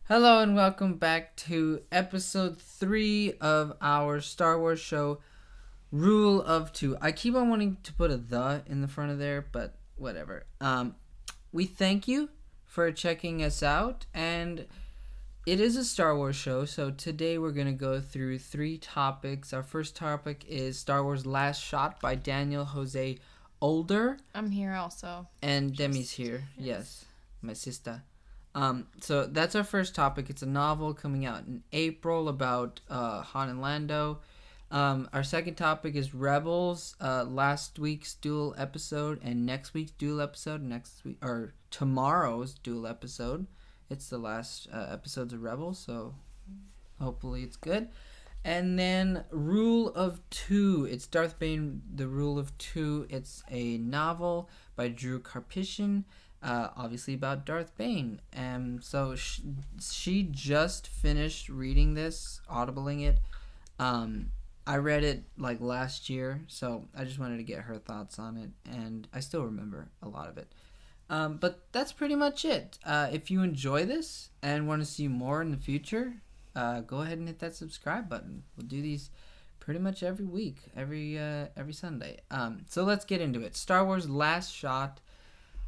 Hello and welcome back to episode 3 of our Star Wars show, Rule of Two. I keep on wanting to put a "the" in the front of there, but whatever. We thank you for checking us out, and it is a Star Wars show, so today we're going to go through 3 topics. Our first topic is Star Wars Last Shot by Daniel Jose Older. I'm here also. And Demi's here. Yes, my sister. So that's our first topic. It's a novel coming out in April about Han and Lando. Our second topic is Rebels. Last week's dual episode and next week's dual episode. Next week or tomorrow's dual episode. It's the last episodes of Rebels, so hopefully it's good. And then Rule of Two. It's Darth Bane, The Rule of Two. It's a novel by Drew Karpyshyn. Obviously about Darth Bane. So she just finished reading this, audibling it. I read it like last year, so I just wanted to get her thoughts on it, and I still remember a lot of it. But that's pretty much it. If you enjoy this and want to see more in the future, go ahead and hit that subscribe button. We'll do these pretty much every week, every Sunday. So let's get into it. Star Wars Last Shot,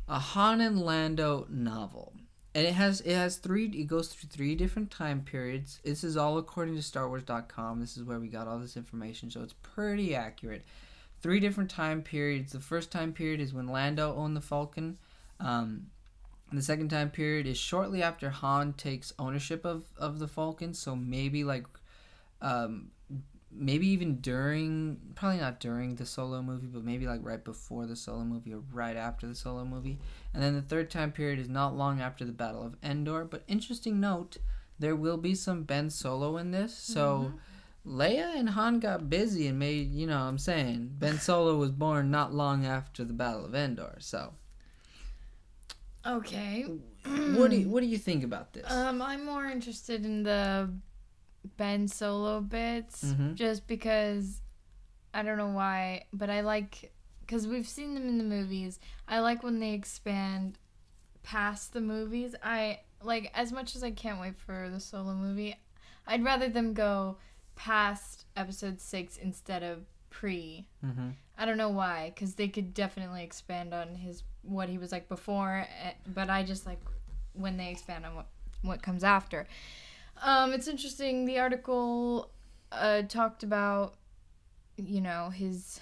a Han and Lando novel, and it goes through 3 different time periods. This is all according to StarWars.com. This is where we got all this information, so it's pretty accurate. 3 different time periods. The first time period is when Lando owned the Falcon. The second time period is shortly after Han takes ownership of the Falcon, so maybe maybe even during, probably not during the Solo movie, but maybe like right before the Solo movie or right after the Solo movie. And then the third time period is not long after the Battle of Endor. But interesting note, there will be some Ben Solo in this, so Leia and Han got busy and made, I'm saying, Ben Solo was born not long after the Battle of Endor, so. Okay. What do you think about this? I'm more interested in the Ben Solo bits, Mhm. just because I don't know why, but I like, because we've seen them in the movies. I like when they expand past the movies. I like, as much as I can't wait for the Solo movie, I'd rather them go past episode 6 instead of pre. I don't know why, because they could definitely expand on what he was like before, but I just like when they expand on what comes after. It's interesting. The article talked about, his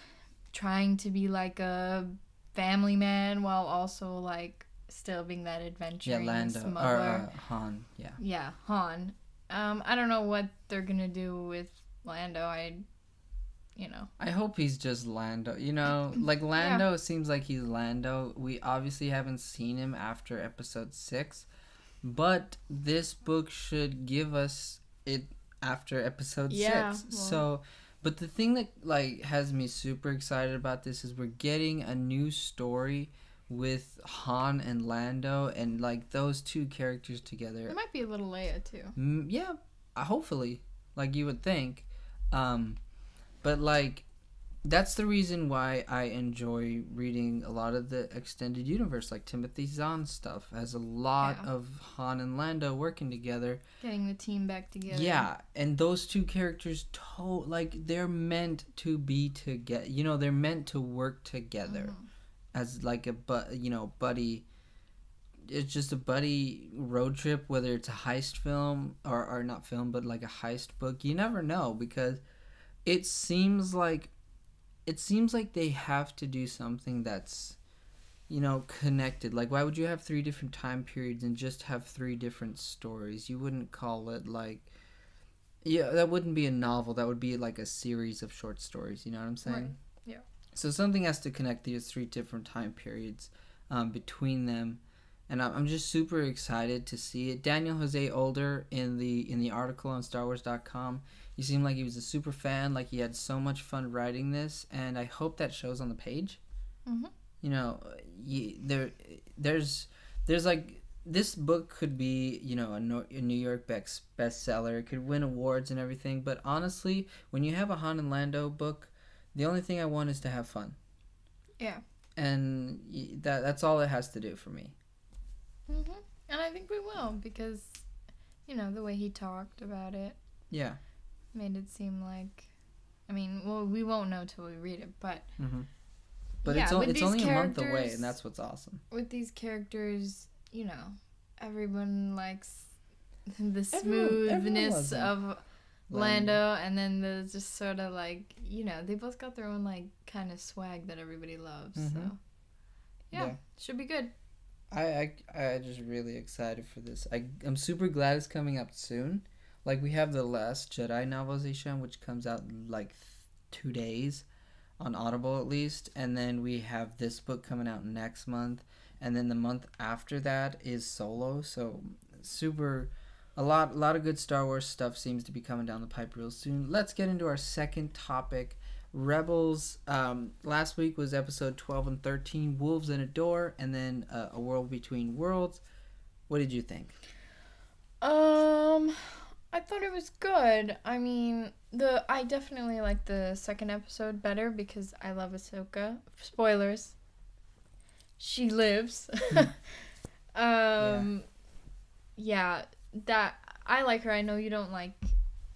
trying to be like a family man while also like still being that adventuring Lando smuggler. or Han, yeah. Yeah, Han. I don't know what they're gonna do with Lando. I hope he's just Lando. Like Lando seems like he's Lando. We obviously haven't seen him after episode 6, but this book should give us it after episode 6. Well. So, but the thing that like has me super excited about this is we're getting a new story with Han and Lando, and like those two characters together. There might be a little Leia too. Yeah, hopefully, like you would think. But like that's the reason why I enjoy reading a lot of the extended universe, like Timothy Zahn stuff has a lot of Han and Lando working together, getting the team back together. Yeah, and those two characters they're meant to be together. They're meant to work together as like a buddy. It's just a buddy road trip, whether it's a heist film or not film, but like a heist book. You never know, because it seems like they have to do something that's connected. Like, why would you have 3 different time periods and just have 3 different stories? You wouldn't call it that wouldn't be a novel. That would be like a series of short stories. You know what I'm saying? Right. Yeah. So something has to connect these 3 different time periods between them. And I'm just super excited to see it. Daniel Jose Older in the article on StarWars.com, he seemed like he was a super fan, like he had so much fun writing this, and I hope that shows on the page. There's like, this book could be a New York bestseller. It could win awards and everything, but honestly, when you have a Han and Lando book, the only thing I want is to have fun. Yeah. And that's all it has to do for me. And I think we will, because you know, the way he talked about it Yeah. made it seem like, I mean, well, we won't know till we read it, but But yeah, it's only a month away, and that's what's awesome. With these characters, you know, everyone likes the Everyone smoothness loves him. of Lando, and then the just sort of like, you know, they both got their own like kind of swag that everybody loves. So yeah, should be good. I just really excited for this. I'm super glad it's coming up soon. Like, we have the Last Jedi novelization, which comes out in like 2 days on Audible at least, and then we have this book coming out next month, and then the month after that is Solo. So a lot of good Star Wars stuff seems to be coming down the pipe real soon. Let's get into our second topic. Rebels. Last week was episode 12 and 13, Wolves in a Door, and then A World Between Worlds. What did you think? I thought it was good. I mean, I definitely like the second episode better because I love Ahsoka. Spoilers. She lives. Yeah, that I like her. I know you don't like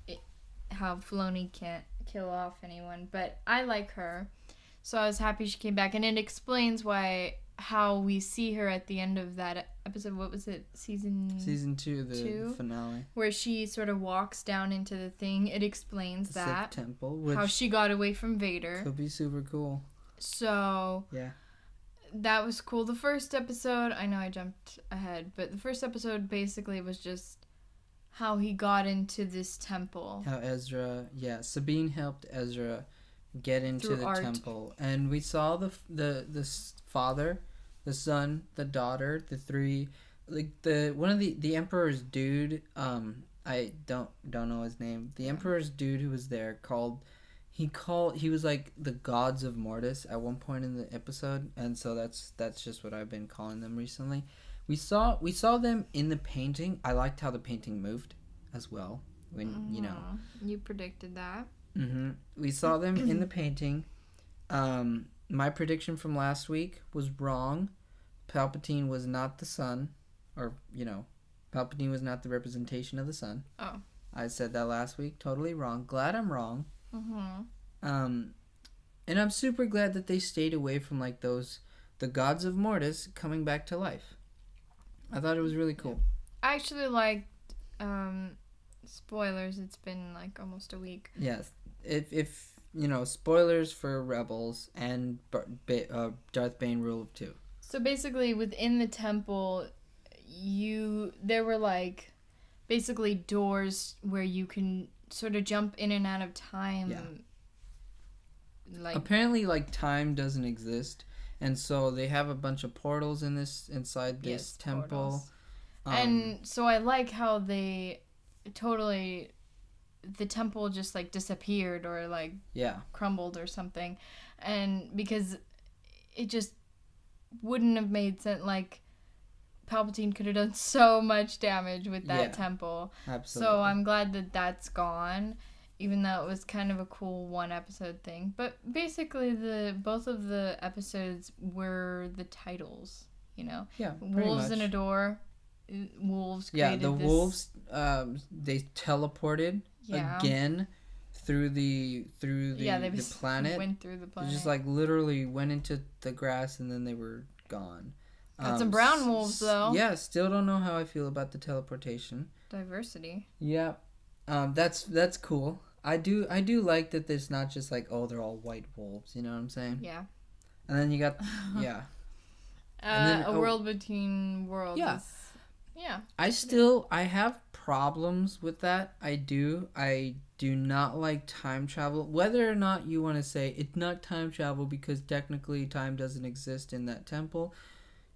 it, how Filoni can't kill off anyone, but I like her. So I was happy she came back, and it explains how we see her at the end of that episode. What was it? Season 2, the finale, where she sort of walks down into the thing. It explains the that Sith temple, which how she got away from Vader. Could be super cool. So yeah, that was cool. The first episode, I know I jumped ahead, but the first episode basically was just how he got into this temple. How Sabine helped Ezra get into the temple, and we saw the father, the son, the daughter, the three, like one of the Emperor's dude. I don't know his name. The Emperor's dude who was there he was like the gods of Mortis at one point in the episode, and so that's just what I've been calling them recently. We saw them in the painting. I liked how the painting moved as well. When you predicted that. We saw them in the painting. My prediction from last week was wrong. Palpatine was not the sun, or Palpatine was not the representation of the sun. Oh, I said that last week. Totally wrong. Glad I'm wrong. And I'm super glad that they stayed away from like the gods of Mortis coming back to life. I thought it was really cool. I actually liked, spoilers, it's been like almost a week. Yes. If spoilers for Rebels and Darth Bane Rule of 2. So basically within the temple, there were like basically doors where you can sort of jump in and out of time. Yeah. Apparently, like, time doesn't exist, and so they have a bunch of portals inside this temple. And so I like how the temple just like disappeared or like crumbled or something, and because it just wouldn't have made sense. Like, Palpatine could have done so much damage with that temple. Absolutely. So I'm glad that that's gone, even though it was kind of a cool one episode thing. But basically, both of the episodes were the titles, Yeah, Wolves in a Door. Wolves created wolves. They teleported again through the planet. Went through the planet. They just like literally went into the grass and then they were gone. Got some brown wolves though. Yeah, still don't know how I feel about the teleportation. Diversity. Yeah, that's cool. I do like that there's not just like, oh, they're all white wolves. You know what I'm saying? Yeah. And then you got A World Between Worlds. Yeah. Yeah. I have problems with that. I do not like time travel. Whether or not you want to say it's not time travel because technically time doesn't exist in that temple.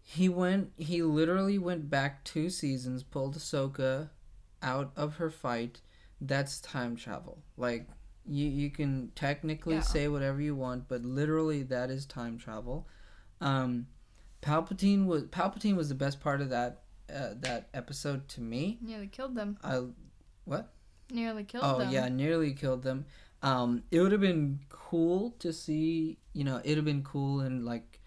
He literally went back 2 seasons, pulled Ahsoka out of her fight. That's time travel. Like, you can technically say whatever you want, but literally that is time travel. Palpatine was the best part of that episode to me. Nearly killed them. What? Nearly killed them. Oh yeah, nearly killed them. It would have been cool to see. It'd have been cool and like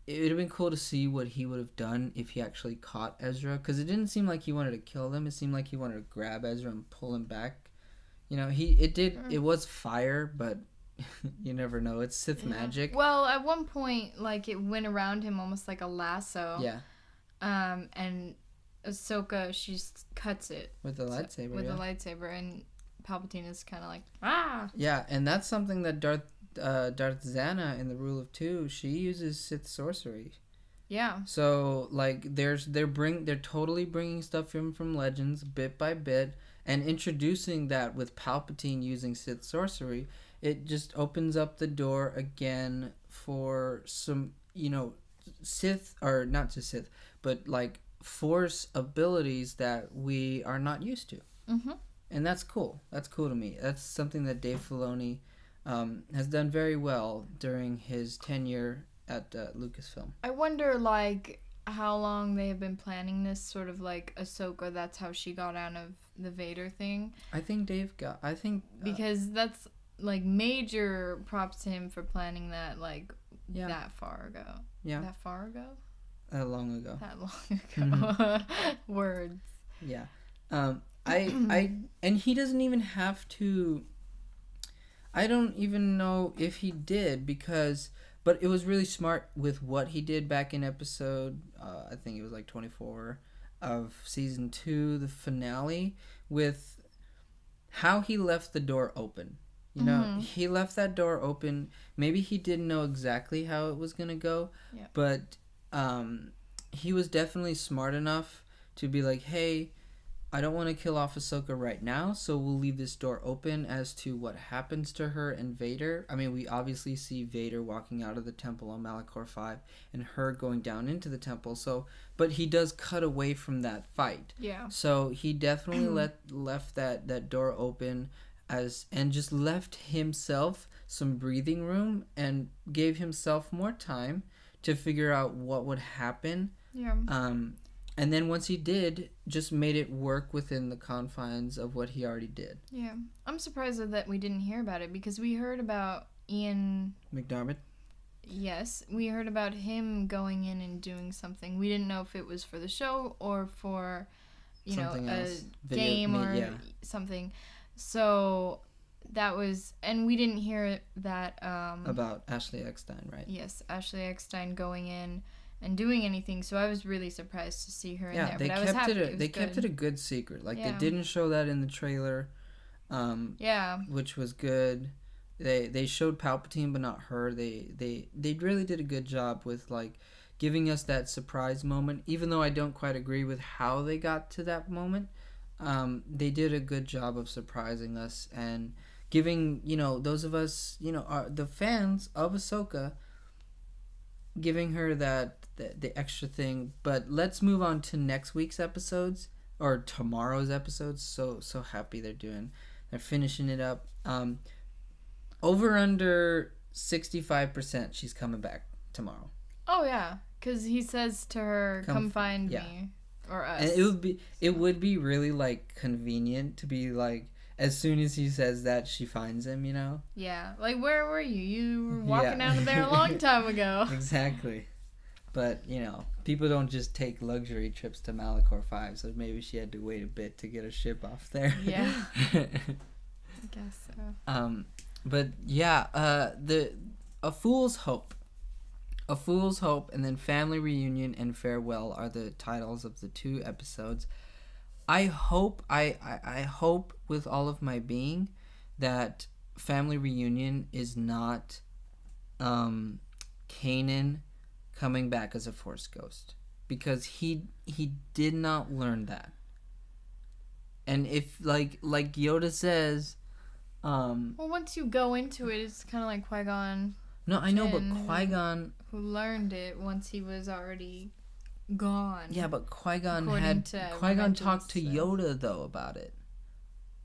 it would have been cool to see what he would have done if he actually caught Ezra, because it didn't seem like he wanted to kill them. It seemed like he wanted to grab Ezra and pull him back. You know, it was fire, but you never know. It's Sith magic. Well, at one point, like, it went around him almost like a lasso. Yeah. And Ahsoka, she cuts it With the lightsaber. With the lightsaber, and Palpatine is kind of like, ah. Yeah, and that's something that Darth Zannah in the Rule of Two, she uses Sith sorcery. Yeah. So like, they're totally bringing stuff from Legends bit by bit and introducing that with Palpatine using Sith sorcery. It just opens up the door again for some, you know, Sith, or not just Sith, but like Force abilities that we are not used to. Mm-hmm. And that's cool. That's cool to me. That's something that Dave Filoni has done very well during his tenure at Lucasfilm. I wonder, like, how long they have been planning this, sort of like Ahsoka, that's how she got out of the Vader thing. Because that's, like, major props to him for planning that, like, that far ago. Yeah. That far ago? That long ago. That long ago. Mm-hmm. Words. Yeah. And he doesn't even have to. I don't even know if he did, but it was really smart with what he did back in episode, I think it was like 24 of season 2, the finale, with how he left the door open. You know, he left that door open. Maybe he didn't know exactly how it was going to go, but he was definitely smart enough to be like, hey, I don't want to kill off Ahsoka right now, so we'll leave this door open as to what happens to her and Vader. I mean, we obviously see Vader walking out of the temple on Malachor 5 and her going down into the temple, but he does cut away from that fight. Yeah. So he definitely left that door open and just left himself some breathing room and gave himself more time to figure out what would happen. Yeah. And then once he did, just made it work within the confines of what he already did. Yeah. I'm surprised that we didn't hear about it, because we heard about Ian McDiarmid? Yes. We heard about him going in and doing something. We didn't know if it was for the show or for, Something else. Game or something. So that was... And we didn't hear that... about Ashley Eckstein, right? Yes. Ashley Eckstein going in and doing anything, so I was really surprised to see her in there. They but I was happy. They kept it a good secret. Like, they didn't show that in the trailer, which was good. They showed Palpatine, but not her. They really did a good job with, like, giving us that surprise moment. Even though I don't quite agree with how they got to that moment, they did a good job of surprising us and giving, those of us, the fans of Ahsoka, giving her the extra thing. But let's move on to next week's episodes, or tomorrow's episodes. So happy they're finishing it up. Over under 65% she's coming back tomorrow. Oh yeah, because he says to her, come find me, or us. And it would be really, like, convenient to be like, as soon as he says that, she finds him, Yeah. Like, where were you? You were walking out of there a long time ago. Exactly. But, people don't just take luxury trips to Malachor 5, so maybe she had to wait a bit to get a ship off there. Yeah. I guess so. But, yeah, A Fool's Hope. A Fool's Hope, and then Family Reunion and Farewell are the titles of the 2 episodes. I hope with all of my being that Family Reunion is not Kanan coming back as a Force ghost, because he did not learn that. And if like Yoda says, well, once you go into it, it's kind of like Qui-Gon. No, I know, but Qui-Gon, who learned it once he was already gone. Yeah, but Qui-Gon talked to Yoda though about it.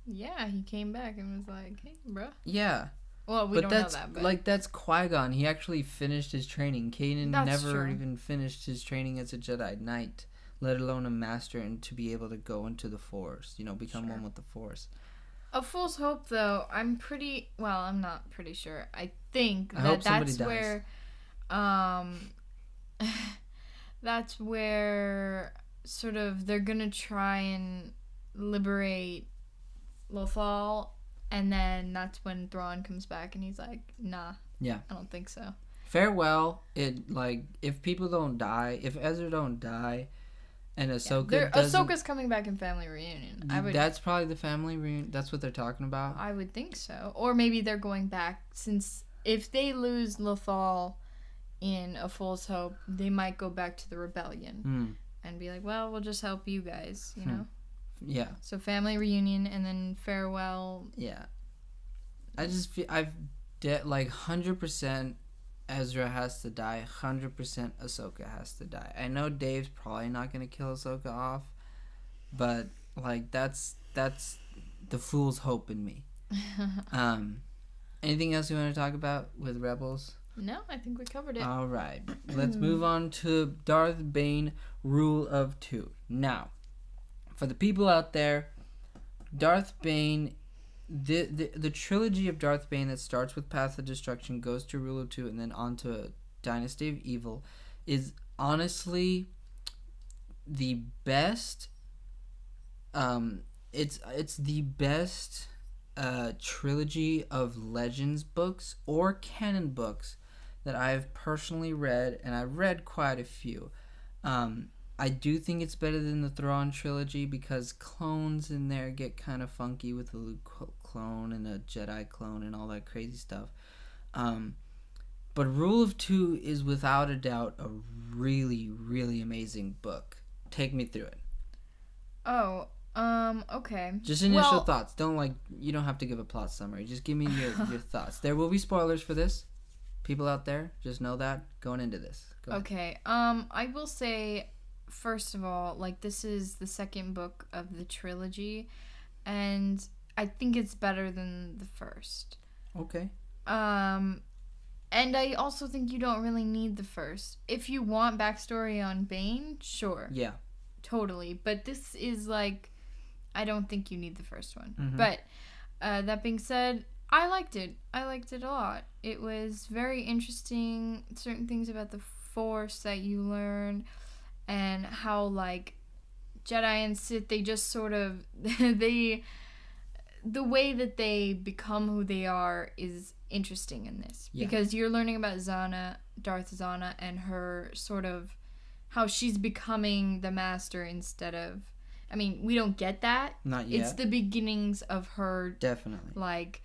Yeah, he came back and was like, "Hey, bro." Yeah. Well, we don't know that, but that's Qui-Gon. He actually finished his training. Kanan never even finished his training as a Jedi Knight, let alone a Master, and to be able to go into the Force, become one with the Force. A Fool's Hope, though, I'm not pretty sure. I think that's where that's where sort of they're gonna try and liberate Lothal, and then that's when Thrawn comes back and he's like, nah, Yeah. I don't think so. Farewell. It like if people don't die, if Ezra don't die, and Ahsoka Yeah. doesn't. Ahsoka's coming back in Family Reunion. That's probably the family reunion. That's what they're talking about. I would think so. Or maybe they're going back, since if they lose Lothal in A Fool's Hope, they might go back to the rebellion and be like, well, we'll just help you guys, you know? Yeah. So Family Reunion and then farewell. Yeah. I just feel like 100% Ezra has to die. 100% Ahsoka has to die. I know Dave's probably not gonna kill Ahsoka off, but like that's the fool's hope in me. Anything else you want to talk about with Rebels? No, I think we covered it. All right, let's move on to Darth Bane Rule of Two. Now, for the people out there, Darth Bane, the trilogy of Darth Bane that starts with Path of Destruction, goes to Rule of Two, and then on to Dynasty of Evil, is honestly the best. It's the best trilogy of Legends books or canon books that I've personally read, and I've read quite a few. I do think it's better than the Thrawn trilogy because clones in there get kind of funky with a Luke clone and a Jedi clone and all that crazy stuff. But Rule of Two is without a doubt a really, really amazing book. Take me through it. Oh, okay. Just initial thoughts. You don't have to give a plot summary. Just give me your thoughts. There will be spoilers for this. People out there, just know that going into this. Go ahead. Okay. I will say, first of all, like, this is the second book of the trilogy, and I think it's better than the first. Okay. And I also think you don't really need the first. If you want backstory on Bane, sure. Yeah. Totally. But this is like, I don't think you need the first one. Mm-hmm. But that being said, I liked it. I liked it a lot. It was very interesting. Certain things about the Force that you learn, and how, like, Jedi and Sith, they just sort of, the way that they become who they are is interesting in this. Yeah. Because you're learning about Zannah, Darth Zannah, and her sort of, how she's becoming the master instead of, I mean, we don't get that. Not yet. It's the beginnings of her. Definitely. Like,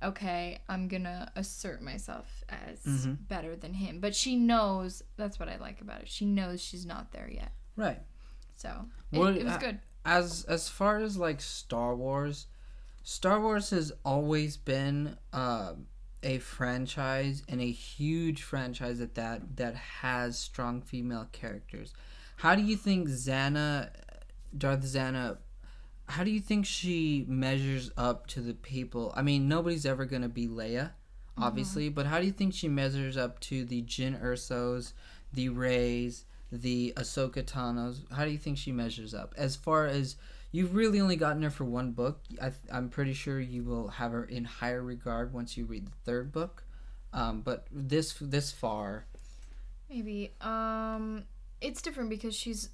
okay, I'm gonna assert myself as better than him. But she knows, that's what I like about it. She knows she's not there yet. Right. So, it was good. As far as, like, Star Wars has always been a franchise, and a huge franchise at that has strong female characters. How do you think Darth Zannah, how do you think she measures up to the people? I mean, nobody's ever going to be Leia, obviously, but how do you think she measures up to the Jyn Ersos, the Reys, the Ahsoka Tanos? How do you think she measures up? As far as, you've really only gotten her for one book. I'm pretty sure you will have her in higher regard once you read the third book. But this far, maybe. It's different because she's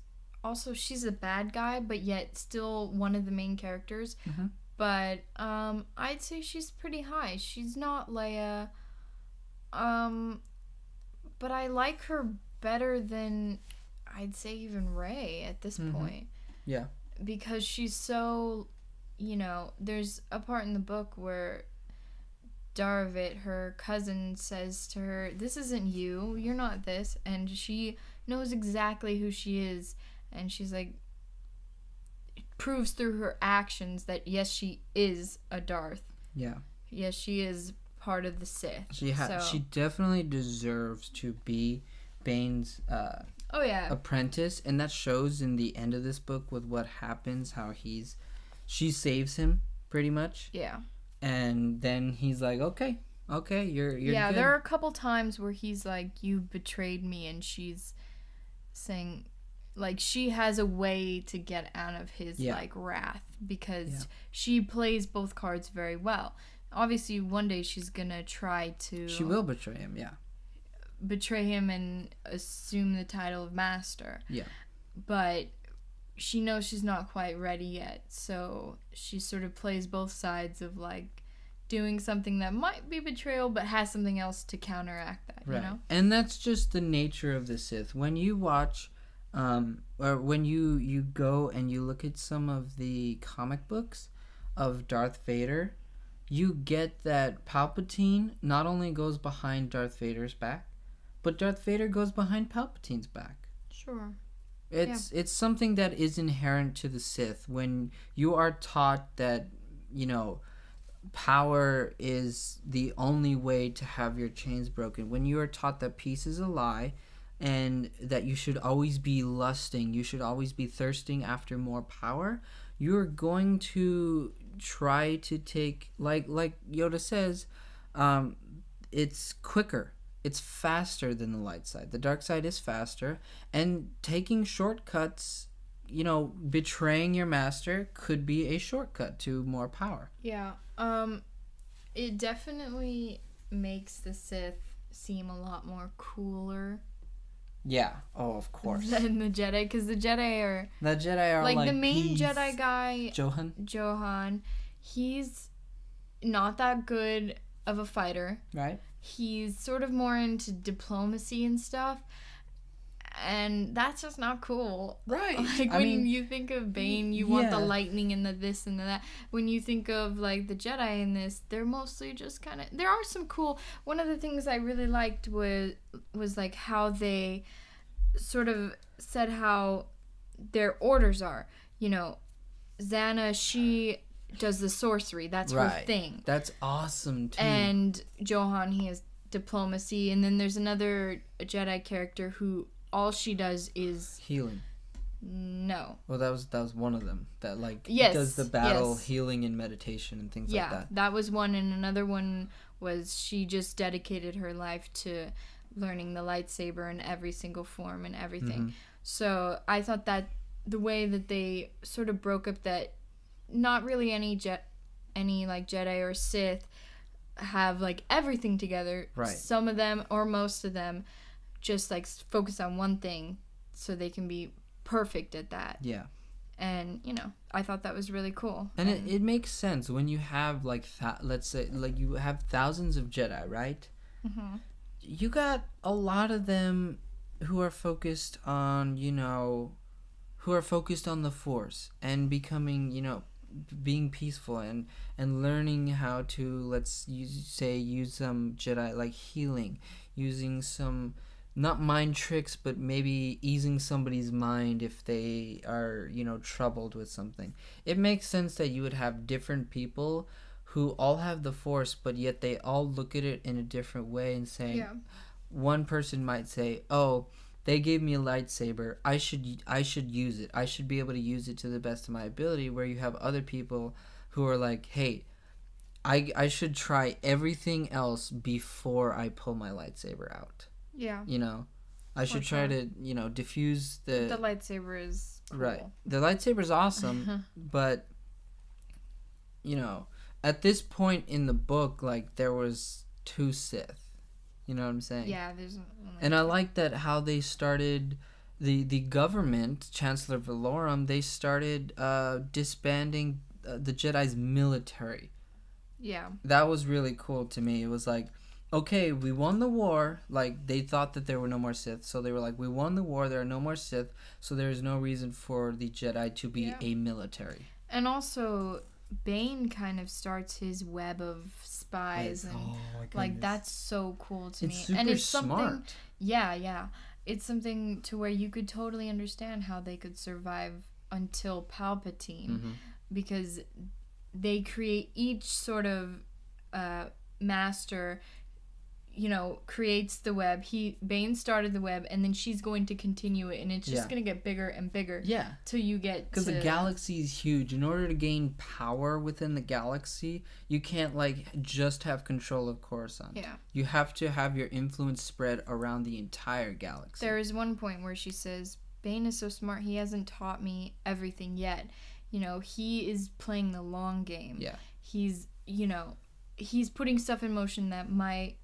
a bad guy, but yet still one of the main characters. Mm-hmm. But I'd say she's pretty high. She's not Leia. But I like her better than, I'd say, even Rey at this point. Yeah. Because she's so, there's a part in the book where Darvit, her cousin, says to her, this isn't you, you're not this, and she knows exactly who she is, and she's like, it proves through her actions that yes, she is a Darth. Yeah. Yes, she is part of the Sith. She definitely deserves to be Bane's apprentice, and that shows in the end of this book with what happens, how she saves him pretty much. Yeah. And then he's like, okay, you're yeah, good. There are a couple times where he's like, you betrayed me, and she's saying, like, she has a way to get out of his like wrath, because she plays both cards very well. Obviously one day she's gonna try to, she will betray him, betray him and assume the title of master. Yeah. But she knows she's not quite ready yet, so she sort of plays both sides of like doing something that might be betrayal but has something else to counteract that, you know? And that's just the nature of the Sith. When you watch or when you go and you look at some of the comic books of Darth Vader, you get that Palpatine not only goes behind Darth Vader's back, but Darth Vader goes behind Palpatine's back. Sure. It's something that is inherent to the Sith. When you are taught that, you know, power is the only way to have your chains broken, when you are taught that peace is a lie and that you should always be lusting, you should always be thirsting after more power, you're going to try to take, like Yoda says, it's quicker, it's faster than the light side. The dark side is faster, and taking shortcuts, you know, betraying your master could be a shortcut to more power. Yeah. It definitely makes the Sith seem a lot more cooler. Yeah. Oh, of course. Than the Jedi, because the Jedi are like the main peace. Jedi guy, Johan. He's not that good of a fighter. Right. He's sort of more into diplomacy and stuff. And that's just not cool. Right. Like, when you think of Bane, you want the lightning and the this and the that. When you think of, like, the Jedi in this, they're mostly just kind of... There are some cool... One of the things I really liked was like, how they sort of said how their orders are. You know, Zannah, she does the sorcery. That's her thing. That's awesome, too. And Johan, he has diplomacy. And then there's another Jedi character who... all she does is healing. No. Well, that was one of them that does the battle healing and meditation and things like that. Yeah, that was one, and another one was she just dedicated her life to learning the lightsaber in every single form and everything. Mm-hmm. So I thought that the way that they sort of broke up that not really any like Jedi or Sith have like everything together. Right. Some of them or most of them just like focus on one thing so they can be perfect at that. Yeah. And, you know, I thought that was really cool. And it makes sense when you have like let's say like you have thousands of Jedi, right? Mm-hmm. You got a lot of them who are focused on, you know, who are focused on the Force and becoming, you know, being peaceful and learning how to, let's use some Jedi like healing, using some not mind tricks, but maybe easing somebody's mind if they are, you know, troubled with something. It makes sense that you would have different people who all have the Force, but yet they all look at it in a different way and say, one person might say, oh, they gave me a lightsaber, I should use it. I should be able to use it to the best of my ability, where you have other people who are like, hey, I should try everything else before I pull my lightsaber out. Yeah. You know, I should try to, you know, diffuse the... The lightsaber is cool. Right. The lightsaber's awesome, but, you know, at this point in the book, like, there was 2 Sith. You know what I'm saying? Yeah, there's... And I like that how they started... The government, Chancellor Valorum, they started disbanding the Jedi's military. Yeah. That was really cool to me. It was like... okay, we won the war. Like, they thought that there were no more Sith, so they were like, we won the war, there are no more Sith, so there is no reason for the Jedi to be a military. And also, Bane kind of starts his web of spies, and like, that's so cool to me. Super and it's smart. Something, yeah. It's something to where you could totally understand how they could survive until Palpatine, because they create each sort of master... you know, creates the web. Bane started the web, and then she's going to continue it, and it's just going to get bigger and bigger. Yeah. Till you get because the galaxy is huge. In order to gain power within the galaxy, you can't, like, just have control of Coruscant. Yeah. You have to have your influence spread around the entire galaxy. There is one point where she says, Bane is so smart, he hasn't taught me everything yet. You know, he is playing the long game. Yeah. He's, you know, he's putting stuff in motion that might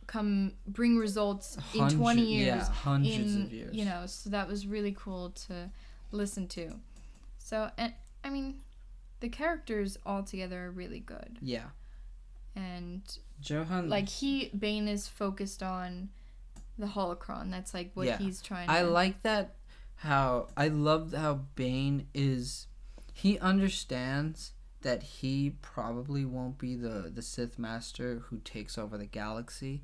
come bring results in 20 years. Yeah, hundreds of years. So that was really cool to listen to. So, and I mean, the characters all together are really good. Yeah. And Johan, like Bane is focused on the holocron. That's like what he's trying to. I like that. I love how Bane is. He understands that he probably won't be the Sith Master who takes over the galaxy,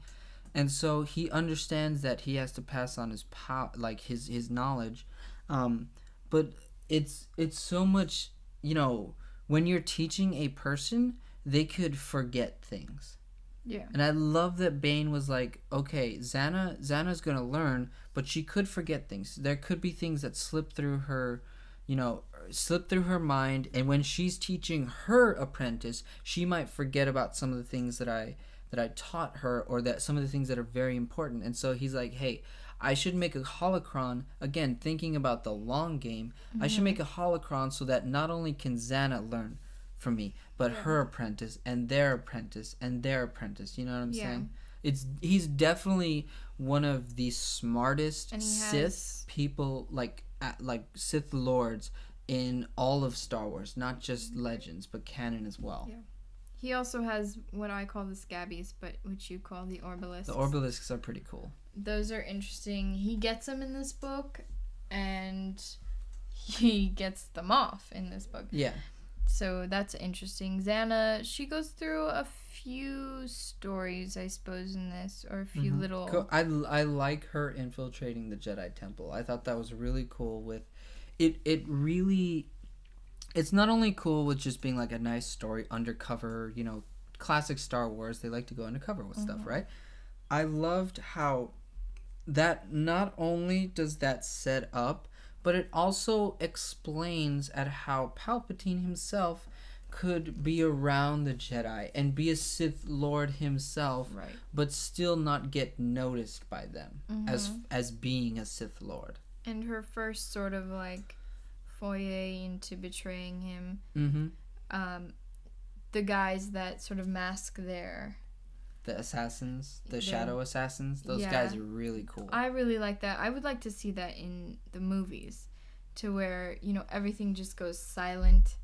and so he understands that he has to pass on his power, like his knowledge. But it's so much. When you're teaching a person, they could forget things. Yeah. And I love that Bane was like, okay, Zannah's gonna learn, but she could forget things. There could be things that slip through her mind, and when she's teaching her apprentice, she might forget about some of the things that I taught her, or that some of the things that are very important. And so he's like, hey, I should make a holocron, again, thinking about the long game. I should make a holocron so that not only can Zannah learn from me, but her apprentice and their apprentice and their apprentice. You know what I'm saying? He's definitely one of the smartest Sith people, like Sith lords in all of Star Wars, not just Legends, but canon as well. Yeah. He also has what I call the Scabbies, but which you call the Orbalisks. The Orbalisks are pretty cool. Those are interesting. He gets them in this book, and he gets them off in this book. Yeah. So that's interesting. Zannah, she goes through a few stories, I suppose, in this, or a few little... Cool. I like her infiltrating the Jedi Temple. I thought that was really cool with... It really... It's not only cool with just being like a nice story, undercover, classic Star Wars. They like to go undercover with stuff, right? I loved how that not only does that set up, but it also explains at how Palpatine himself could be around the Jedi and be a Sith Lord himself, right, but still not get noticed by them as being a Sith Lord. And her first sort of like foray into betraying him. The guys that sort of mask the assassins, the shadow assassins, those guys are really cool. I really like that. I would like to see that in the movies, to where, everything just goes silent,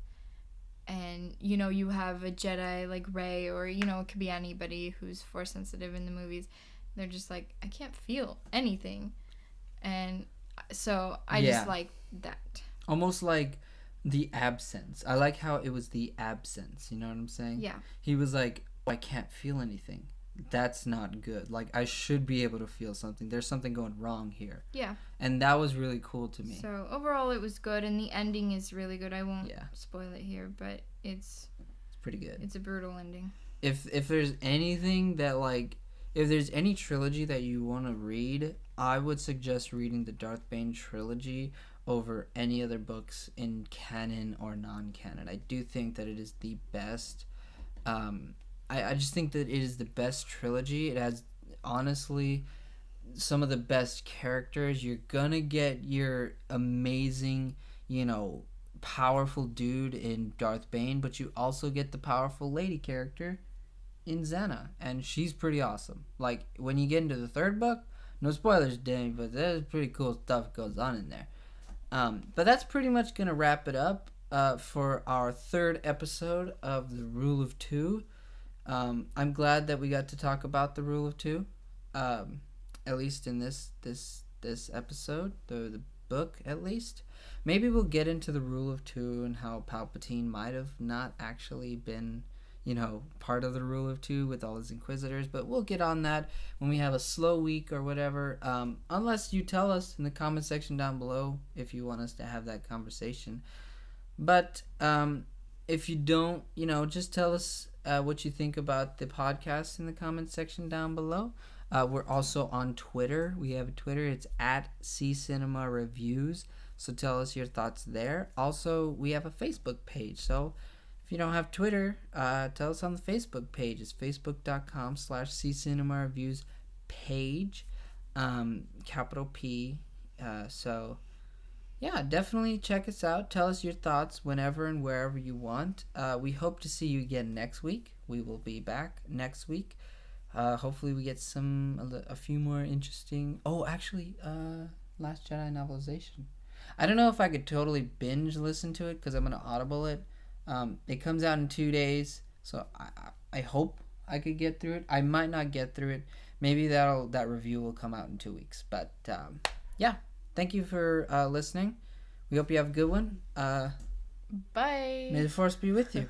and, you have a Jedi like Rey, or, it could be anybody who's Force sensitive in the movies. They're just like, I can't feel anything. And so I just like that. Almost like the absence. I like how it was the absence, you know what I'm saying? Yeah. He was like, I can't feel anything. That's not good. Like, I should be able to feel something. There's something going wrong here. Yeah. And that was really cool to me. So, overall, it was good, and the ending is really good. I won't spoil it here, but it's pretty good. It's a brutal ending. If there's anything that, like, if there's any trilogy that you want to read, I would suggest reading the Darth Bane trilogy over any other books in canon or non-canon. I do think that it is the best. I just think that it is the best trilogy. It has, honestly, some of the best characters. You're gonna get your amazing, powerful dude in Darth Bane, but you also get the powerful lady character in Zannah, and she's pretty awesome. Like, when you get into the third book, no spoilers, Danny, but there's pretty cool stuff goes on in there. But that's pretty much gonna wrap it up for our third episode of the Rule of Two. I'm glad that we got to talk about the Rule of Two, at least in this episode, the book at least. Maybe we'll get into the Rule of Two and how Palpatine might have not actually been, part of the Rule of Two with all his Inquisitors, but we'll get on that when we have a slow week or whatever, unless you tell us in the comment section down below if you want us to have that conversation. But if you don't, just tell us what you think about the podcast in the comment section down below. We're also on Twitter. We have a Twitter. It's at @CCinemaReviews. So tell us your thoughts there. Also, we have a Facebook page. So if you don't have Twitter, tell us on the Facebook page. It's facebook.com/CCinemaReviews page, capital P. So yeah, definitely check us out. Tell us your thoughts whenever and wherever you want. We hope to see you again next week. We will be back next week. hopefully we get a few more interesting. Oh, actually, Last Jedi novelization. I don't know if I could totally binge listen to it because I'm gonna audible it. It comes out in 2 days, so I hope I could get through it. I might not get through it. Maybe that review will come out in 2 weeks. But yeah, thank you for listening. We hope you have a good one. Bye. May the force be with you.